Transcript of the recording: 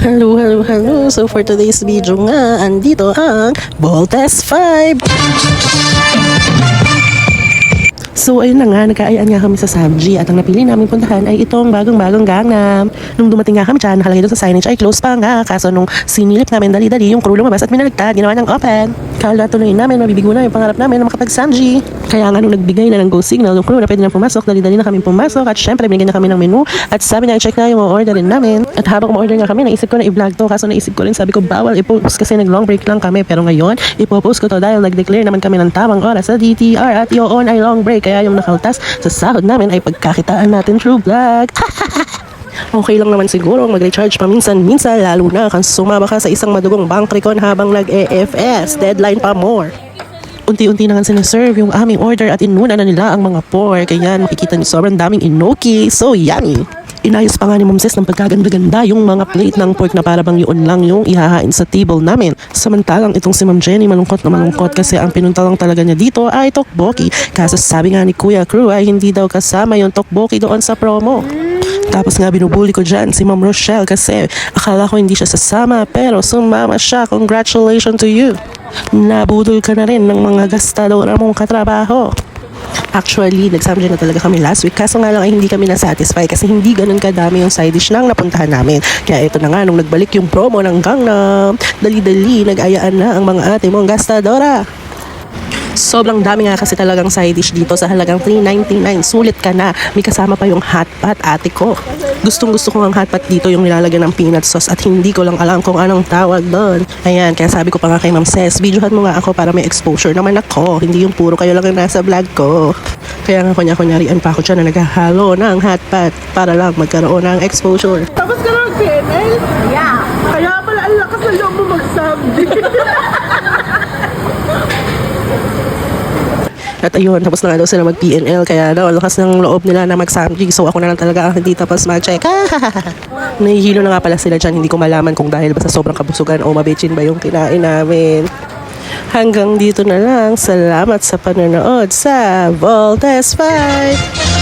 Hello, hello, hello. So for today's video nga, andito ang Voltes 5. So ayun na nga, nagkaayaan nga kami sa Samji at ang napili namin puntahan ay itong bagong-bagong Gangnam. Nung dumating nga kami dyan, nakalagay doon sa signage ay close pa nga. Kaso nung sinilip namin dali-dali, yung crew lumabas at minalagtad, ginawa ng open. Kala tuloy namin, mabibigo na yung pangarap namin na makapag-Samji. Kaya nga nung nagbigay na ng go signal, yung crew na pwede na pumasok, dali-dali na kami pumasok at syempre binigyan na kami ng menu at sabi na i-check na yung orderin namin. At habang umorder nga kami, naisip ko na i-vlog to, kaso naisip ko rin, sabi ko bawal i-post kasi nag-long break lang kami. Pero ngayon, ipopost ko to dahil nag-declare naman kami ng tamang oras sa DTR at yun ay long break. Kaya yung nakaltas sa sahod namin ay pagkakitaan natin through vlog. Okay lang naman siguro mag-recharge paminsan-minsan, lalo na kung sumama ka sa isang madugong bank recon habang nag-EFS, deadline pa more. Unti-unti na nga sinaserve yung aming order at inuna na nila ang mga pork. Kaya makikita niyo sobrang daming inoki, so yummy. Inayos pa nga ni Ma'am Sis ng pagkaganda-ganda yung mga plate ng pork na para bang yun lang yung ihahain sa table namin. Samantalang itong si Ma'am Jenny malungkot na malungkot kasi ang pinunta lang talaga niya dito ay tteokbokki. Kaso sabi nga ni Kuya Crew ay hindi daw kasama yung tteokbokki doon sa promo. Tapos nga binubuli ko dyan si Ma'am Rochelle kasi akala ko hindi siya sasama pero sumama siya. Congratulations to you. Nabudol ka na rin ng mga gastadora mong katrabaho. Actually, nag-Samji na talaga kami last week. Kaso nga lang ay hindi kami na-satisfy kasi hindi ganun kadami yung side dish nang napuntahan namin. Kaya ito na nga, nung nagbalik yung promo ng Gangnam, dali-dali nag-ayaan na ang mga ate mong gastadora. Sobrang dami nga kasi talagang side dish dito sa halagang $3.99. Sulit ka na. May kasama pa yung hot pot, ate ko. Gustong gusto ko ang hot pot dito yung nilalagyan ng peanut sauce at hindi ko lang alam kung anong tawag doon. Ayan, kaya sabi ko pa nga kay Ma'am Ces, videohan mo nga ako para may exposure naman ako. Hindi yung puro kayo lang yung nasa vlog ko. Kaya nga kunya-kunyarian pa ako dyan na naghahalo ng hot pot para lang magkaroon ng exposure. Tapos ka lang PNL? Yeah. Kaya pala ang lakas na loob mo mag-Samji. At ayun, tapos na nga daw sila mag-PNL, kaya daw, lakas ng loob nila na mag-Samji. So ako na lang talaga ang hindi tapos mag-check. Nahihilo na nga pala sila dyan, hindi ko malaman kung dahil ba sa sobrang kabusugan o mabitchin ba yung kinain namin. Hanggang dito na lang, salamat sa panonood sa Voltes 5!